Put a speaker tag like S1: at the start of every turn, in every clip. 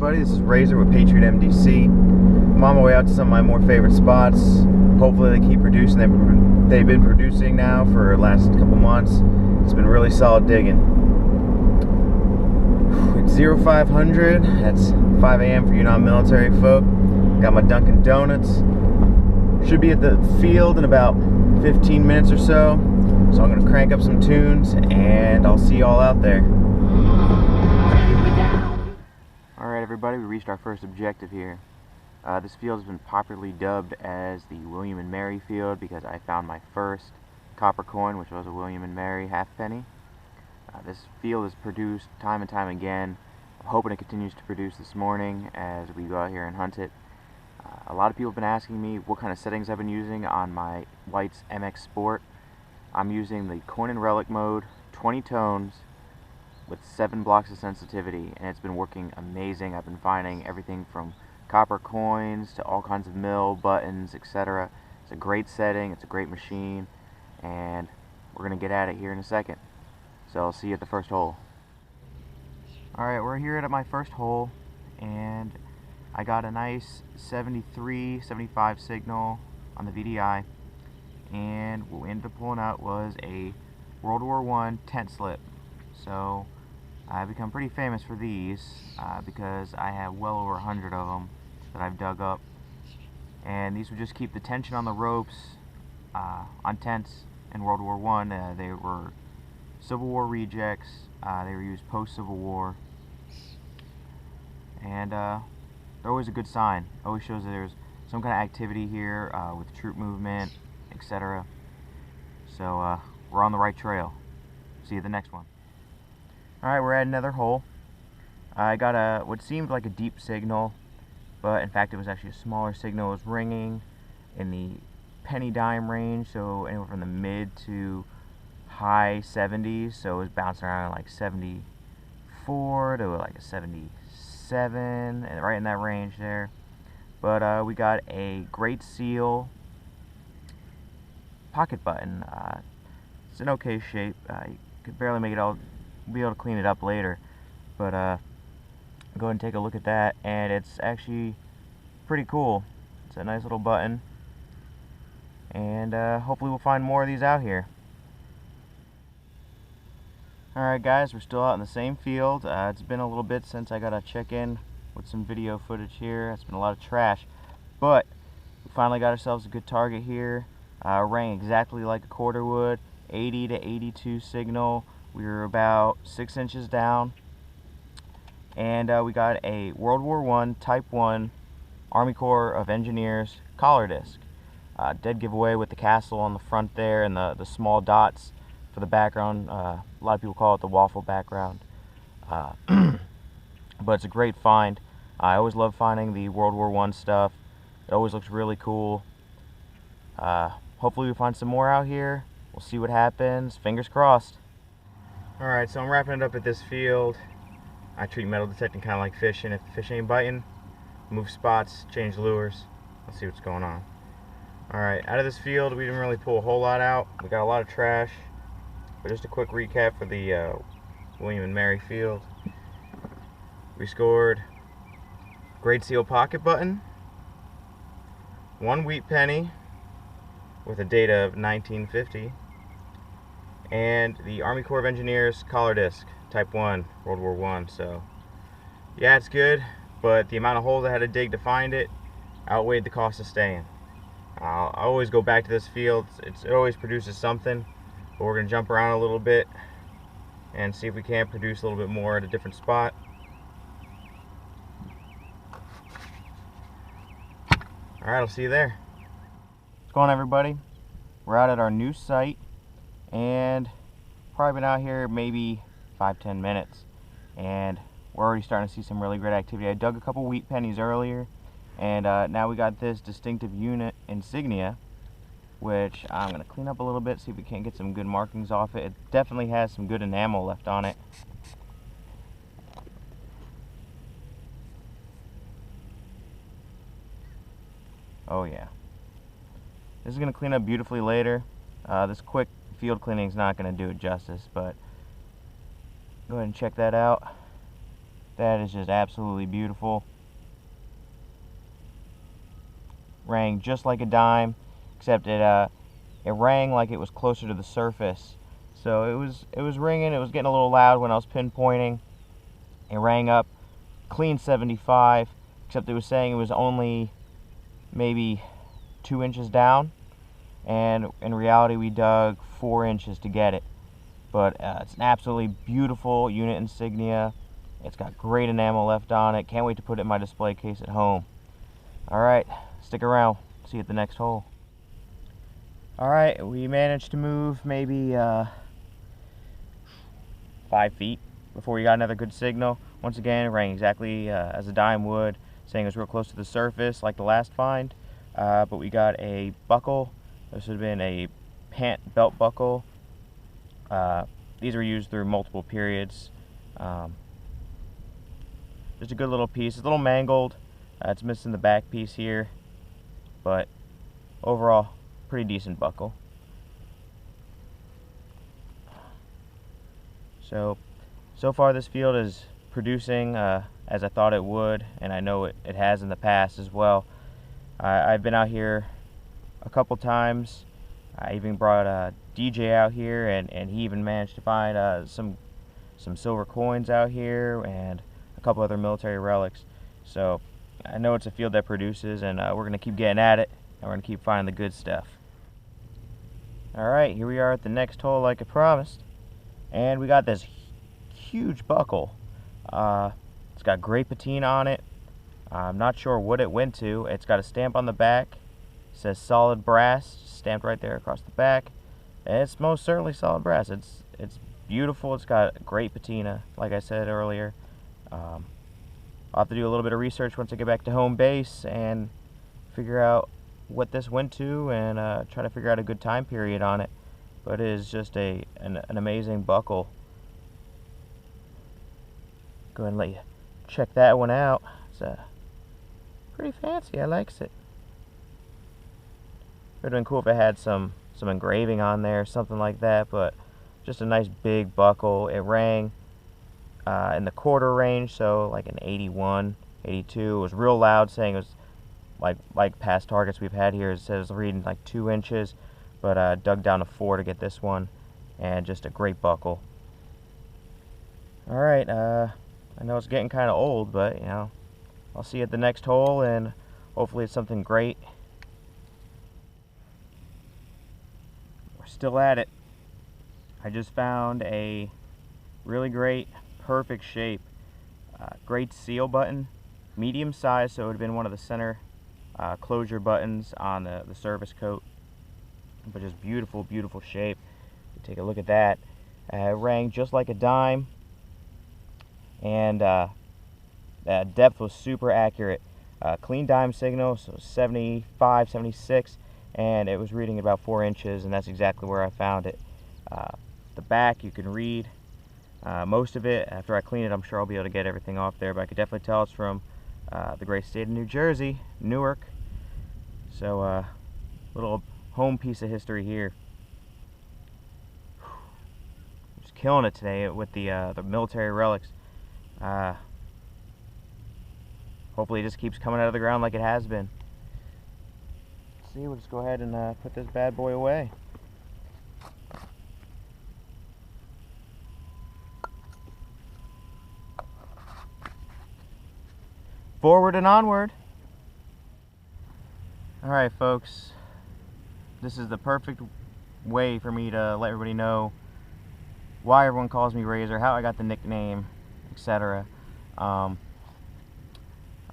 S1: everybody, this is Razor with Patriot MDC. I'm on my way out to some of my more favorite spots. Hopefully they keep producing. They've been producing now for the last couple months. It's been really solid digging. It's 0500, that's 5 a.m. for you non-military folk. Got my Dunkin' Donuts. Should be at the field in about 15 minutes or so. So I'm going to crank up some tunes and I'll see you all out there. Alright everybody, we reached our first objective here. This field has been popularly dubbed as the William and Mary field because I found my first copper coin, which was a William and Mary halfpenny. This field has produced time and time again. I'm hoping it continues to produce this morning as we go out here and hunt it. A lot of people have been asking me what kind of settings I've been using on my White's MX Sport. I'm using the coin and relic mode, 20 tones, with 7 blocks of sensitivity, and it's been working amazing. I've been finding everything from copper coins to all kinds of mill, buttons, etc. It's a great setting, it's a great machine, and we're going to get at it here in a second. So I'll see you at the first hole. Alright, we're here at my first hole, and I got a nice 73, 75 signal on the VDI, and what we ended up pulling out was a World War I tent slip. So I've become pretty famous for these because I have well over 100 of them that I've dug up, and these would just keep the tension on the ropes on tents in World War I. They were Civil War rejects. They were used post-Civil War, and they're always a good sign. It always shows that there's some kind of activity here with troop movement, etc. So we're on the right trail. See you at the next one. Alright, we're at another hole. I got what seemed like a deep signal, but in fact it was actually a smaller signal. It was ringing in the penny dime range, so anywhere from the mid to high 70s, so it was bouncing around like 74 to like a 77, and right in that range there. But we got a Great Seal pocket button. It's an okay shape. You could barely make it all. Be able to clean it up later, but go ahead and take a look at that, and it's actually pretty cool. It's a nice little button, and hopefully we'll find more of these out here. Alright guys, we're still out in the same field. It's been a little bit since I got to check in with some video footage here. It's been a lot of trash, but we finally got ourselves a good target here. Rang exactly like a quarter would, 80 to 82 signal. We were about 6 inches down, and we got a World War I Type 1 Army Corps of Engineers collar disc. Dead giveaway with the castle on the front there and the small dots for the background. A lot of people call it the waffle background, but it's a great find. I always love finding the World War I stuff. It always looks really cool. Hopefully we find some more out here. We'll see what happens. Fingers crossed. Alright, so I'm wrapping it up at this field. I treat metal detecting kind of like fishing. If the fish ain't biting, move spots, change lures. Let's see what's going on. Alright, out of this field we didn't really pull a whole lot out. We got a lot of trash. But just a quick recap for the William and Mary field. We scored Great Seal pocket button, 1 wheat penny with a date of 1950, and the Army Corps of Engineers collar disc, Type 1, World War I. So, yeah, it's good, but the amount of holes I had to dig to find it outweighed the cost of staying. I always go back to this field. It always produces something, but we're going to jump around a little bit and see if we can produce a little bit more at a different spot. Alright, I'll see you there. What's going on, everybody? We're out at our new site, and probably been out here maybe 5-10 minutes, and we're already starting to see some really great activity. I dug a couple wheat pennies earlier, and now we got this distinctive unit insignia, which I'm going to clean up a little bit, see if we can't get some good markings off it. It definitely has some good enamel left on it. Oh yeah. This is going to clean up beautifully later. This quick field cleaning is not going to do it justice, but go ahead and check that out. That is just absolutely beautiful. Rang just like a dime, except it rang like it was closer to the surface. So it was ringing. It was getting a little loud when I was pinpointing. It rang up clean 75, except it was saying it was only maybe 2 inches down, and in reality we dug 4 inches to get it. But it's an absolutely beautiful unit insignia. It's got great enamel left on it. Can't wait to put it in my display case at home. Alright, stick around. See you at the next hole. Alright, we managed to move maybe 5 feet before we got another good signal. Once again, it rang exactly as a dime would, saying it was real close to the surface like the last find. But we got a buckle. This would have been a pant belt buckle. These were used through multiple periods. Just a good little piece. It's a little mangled. It's missing the back piece here, but overall, pretty decent buckle. So far this field is producing as I thought it would, and I know it has in the past as well. I've been out here a couple times. I even brought a DJ out here, and he even managed to find some silver coins out here and a couple other military relics. So I know it's a field that produces, and we're going to keep getting at it, and we're going to keep finding the good stuff. Alright, here we are at the next hole like I promised, and we got this huge buckle. It's got great patina on it. I'm not sure what it went to. It's got a stamp on the back. It says solid brass stamped right there across the back. And it's most certainly solid brass. It's beautiful. It's got great patina, like I said earlier. I'll have to do a little bit of research once I get back to home base and figure out what this went to, and try to figure out a good time period on it. But it is just an amazing buckle. Go ahead and let you check that one out. It's pretty fancy. I likes it. It would have been cool if it had some engraving on there, something like that, but just a nice big buckle. It rang in the quarter range, so like an 81, 82. It was real loud, saying it was like past targets we've had here. It says reading like 2 inches, but dug down to 4 to get this one, and just a great buckle. Alright, I know it's getting kind of old, but you know, I'll see you at the next hole, and hopefully it's something great. We're still at it. I just found a really great, perfect shape, great seal button, medium size, so it would have been one of the center closure buttons on the service coat, but just beautiful, beautiful shape. Take a look at that. It rang just like a dime, and that depth was super accurate. Clean dime signal, so 75, 76, and it was reading about 4 inches, and that's exactly where I found it. The back, you can read most of it. After I clean it, I'm sure I'll be able to get everything off there, but I could definitely tell it's from the great state of New Jersey, Newark. So little home piece of history here. Just killing it today with the military relics. Hopefully it just keeps coming out of the ground like it has been. Let's see, we'll just go ahead and put this bad boy away. Forward and onward. Alright folks, this is the perfect way for me to let everybody know why everyone calls me Razor, how I got the nickname, etc. I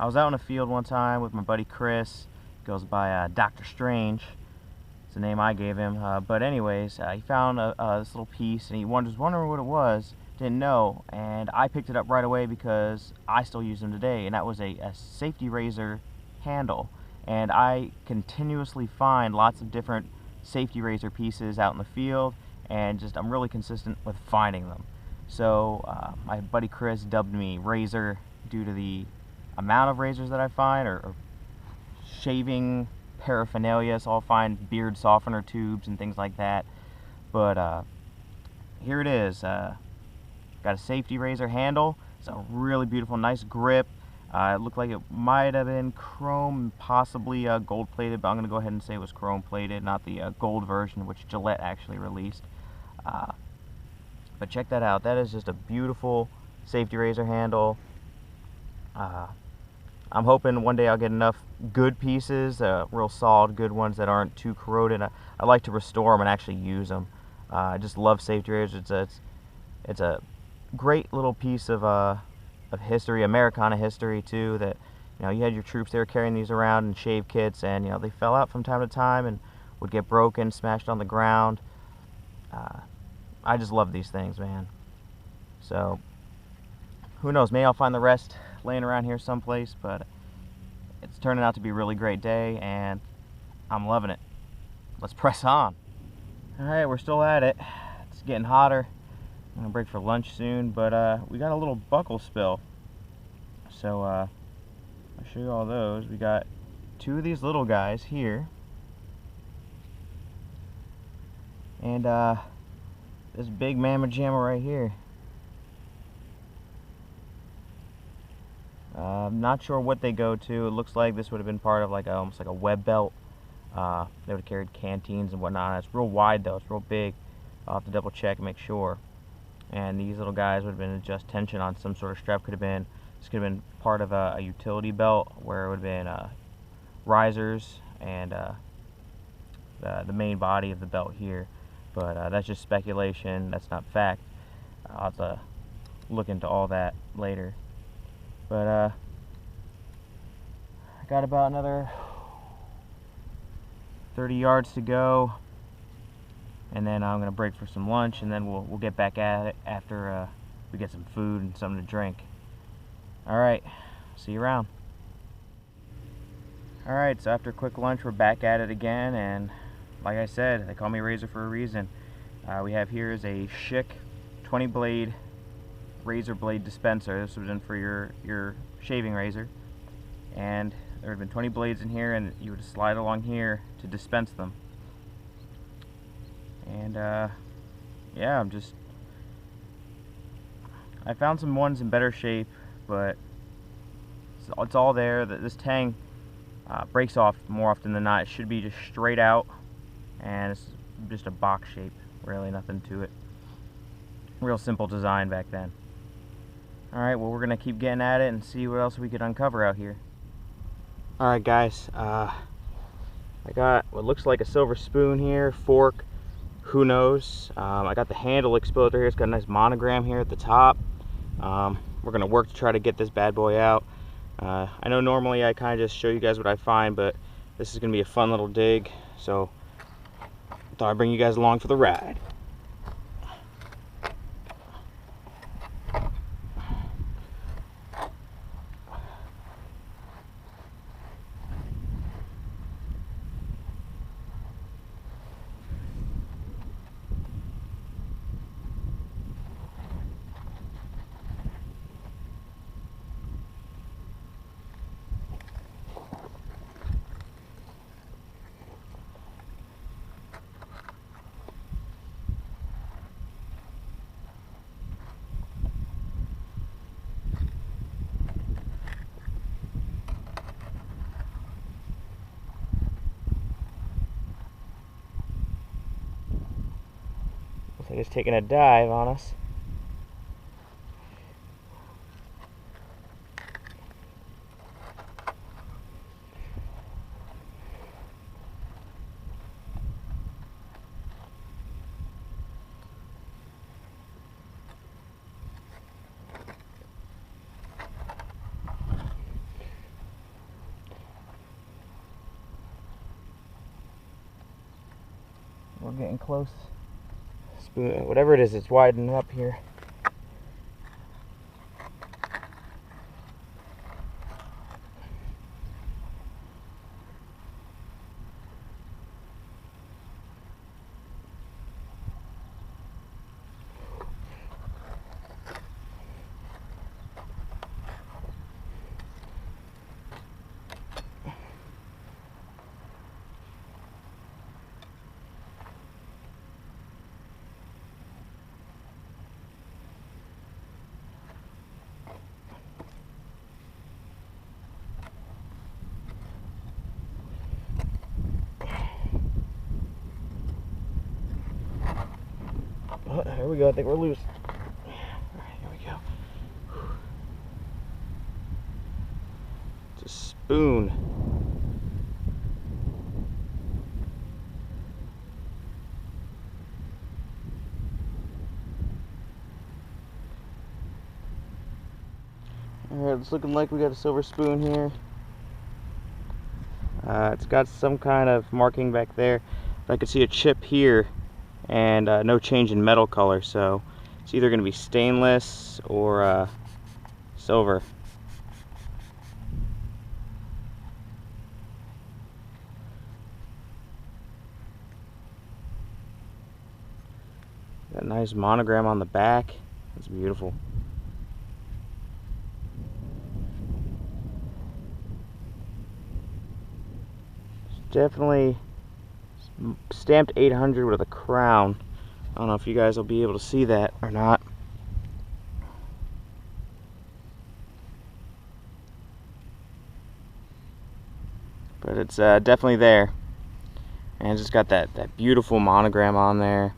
S1: was out in a field one time with my buddy Chris. He goes by Dr. Strange. It's the name I gave him. But anyways, he found this little piece, and he was wondering what it was. Didn't know, and I picked it up right away because I still use them today, and that was a safety razor handle. And I continuously find lots of different safety razor pieces out in the field, and just I'm really consistent with finding them. So my buddy Chris dubbed me Razor due to the amount of razors that I find, or shaving paraphernalia. So I'll find beard softener tubes and things like that. But here it is. Got a safety razor handle. It's a really beautiful, nice grip. It looked like it might have been chrome, possibly gold plated, but I'm going to go ahead and say it was chrome plated, not the gold version, which Gillette actually released. But check that out. That is just a beautiful safety razor handle. I'm hoping one day I'll get enough good pieces, real solid, good ones that aren't too corroded. I like to restore them and actually use them. I just love safety razors. It's a great little piece of history, Americana history too. That you had your troops there carrying these around in shave kits, and they fell out from time to time and would get broken, smashed on the ground. I just love these things, man. So who knows? Maybe I'll find the rest laying around here someplace. But it's turning out to be a really great day, and I'm loving it. Let's press on. All right, we're still at it. It's getting hotter. I'm gonna break for lunch soon, but we got a little buckle spill. So I'll show you all those. We got two of these little guys here, and this big mamma jamma right here. I'm not sure what they go to. It looks like this would have been part of almost like a web belt. They would have carried canteens and whatnot. It's real wide though. It's real big. I'll have to double check and make sure. And these little guys would have been adjust tension on some sort of strap. This could have been part of a utility belt where it would have been risers and the main body of the belt here. But that's just speculation. That's not fact. I'll have to look into all that later. But I got about another 30 yards to go, and then I'm gonna break for some lunch, and then we'll get back at it after we get some food and something to drink. All right, see you around. All right, so after a quick lunch, we're back at it again, and like I said, they call me Razor for a reason. We have here is a Schick 20 blade razor blade dispenser. This was in for your shaving razor, and there had been 20 blades in here, and you would slide along here to dispense them. And yeah, I found some ones in better shape, but it's all there. This tang breaks off more often than not. It should be just straight out, and it's just a box shape, really nothing to it. Real simple design back then. Alright, well, we're gonna keep getting at it and see what else we could uncover out here. Alright guys, I got what looks like a silver spoon here, fork, who knows. I got the handle exposed here. It's got a nice monogram here at the top. We're gonna work to try to get this bad boy out. I know normally I kind of just show you guys what I find, but this is gonna be a fun little dig, so I thought I'd bring you guys along for the ride. Looks like it's taking a dive on us. We're getting close. Whatever it is, it's widening up here. Oh, there we go. I think we're loose. All right, here we go. It's a spoon. Alright, it's looking like we got a silver spoon here. It's got some kind of marking back there. I could see a chip here and no change in metal color, so it's either going to be stainless or silver. Got a nice monogram on the back. It's beautiful. Definitely stamped 800 with a crown. I don't know if you guys will be able to see that or not. But it's definitely there. And it's just got that beautiful monogram on there.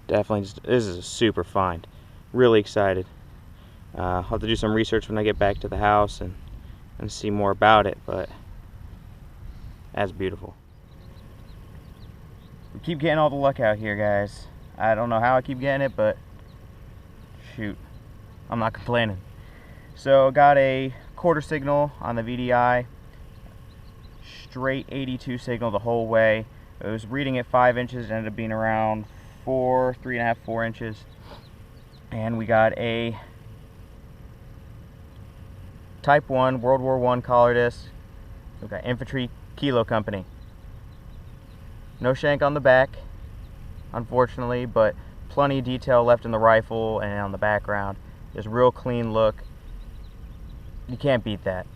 S1: Definitely, this is a super find. Really excited. I'll have to do some research when I get back to the house and see more about it, but that's beautiful. We keep getting all the luck out here, guys. I don't know how I keep getting it, but shoot, I'm not complaining. So got a quarter signal on the VDI, straight 82 signal the whole way. It was reading at 5 inches, it ended up being around 3.5, 4 inches. And we got a Type 1 World War I collar disc. We've got Infantry Kilo Company. No shank on the back, unfortunately, but plenty of detail left in the rifle and on the background. Just real clean look. You can't beat that.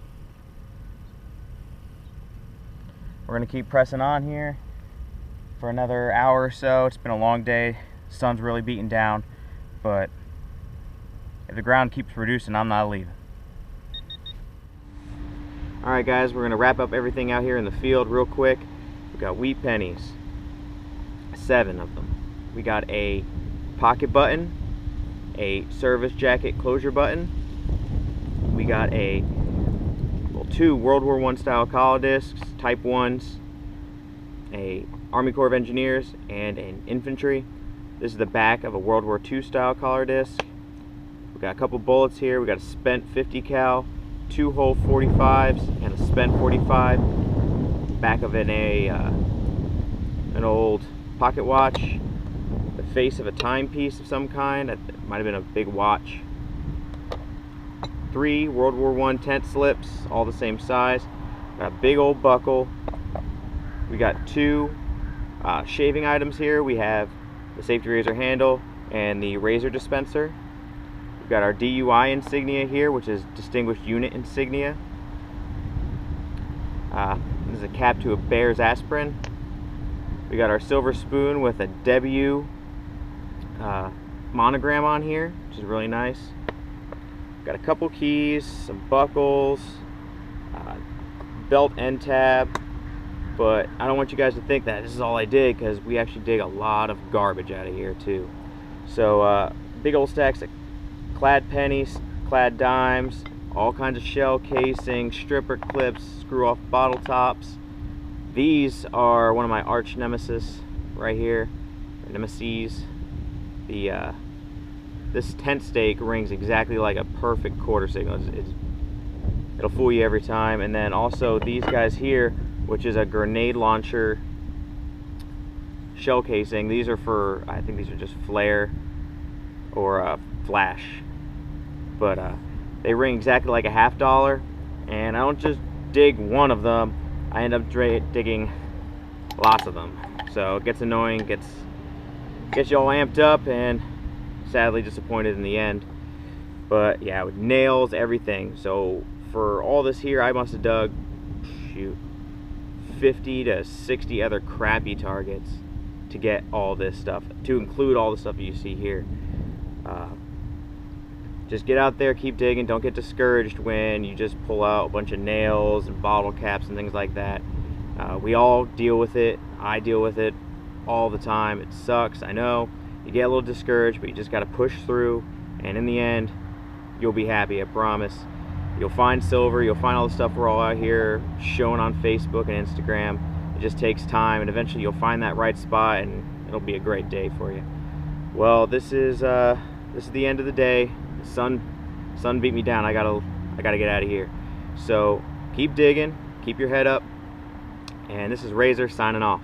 S1: We're gonna keep pressing on here for another hour or so. It's been a long day. The sun's really beating down, but if the ground keeps producing, I'm not leaving. Alright guys, we're going to wrap up everything out here in the field real quick. We've got wheat pennies, 7 of them. We got a pocket button, a service jacket closure button. We got two World War I style collar discs, Type 1s, a Army Corps of Engineers, and an infantry. This is the back of a World War II style collar disc. We got a couple bullets here. We got a spent 50 cal, 2-hole 45s, and a spent 45. Back of an old pocket watch. The face of a timepiece of some kind. It might have been a big watch. 3 World War I tent slips, all the same size. Got a big old buckle. We got 2 shaving items here. We have the safety razor handle and the razor dispenser. We've got our DUI insignia here, which is Distinguished Unit Insignia. This is a cap to a Bear's aspirin. We got our silver spoon with a W monogram on here, which is really nice. Got a couple keys, some buckles, belt end tab, but I don't want you guys to think that this is all I did, because we actually dig a lot of garbage out of here too. So big old stacks of clad pennies, clad dimes, all kinds of shell casing, stripper clips, screw off bottle tops. These are one of my arch nemesis right here, nemesis. This tent stake rings exactly like a perfect quarter signal. It'll fool you every time. And then also these guys here, which is a grenade launcher shell casing. These are for, I think these are just flare or flash. But they ring exactly like a $50, and I don't just dig one of them, I end up digging lots of them. So it gets annoying, gets you all amped up, and sadly disappointed in the end. But yeah, with nails, everything. So for all this here, I must have dug, shoot, 50 to 60 other crappy targets to get all this stuff, to include all the stuff you see here. Just get out there, keep digging. Don't get discouraged when you just pull out a bunch of nails and bottle caps and things like that. We all deal with it. I deal with it all the time. It sucks, I know. You get a little discouraged, but you just got to push through, and in the end, you'll be happy, I promise. You'll find silver, you'll find all the stuff we're all out here showing on Facebook and Instagram. It just takes time, and eventually you'll find that right spot, and it'll be a great day for you. Well, this is the end of the day. The sun beat me down. I gotta get out of here. So keep digging, keep your head up, and this is Razor signing off.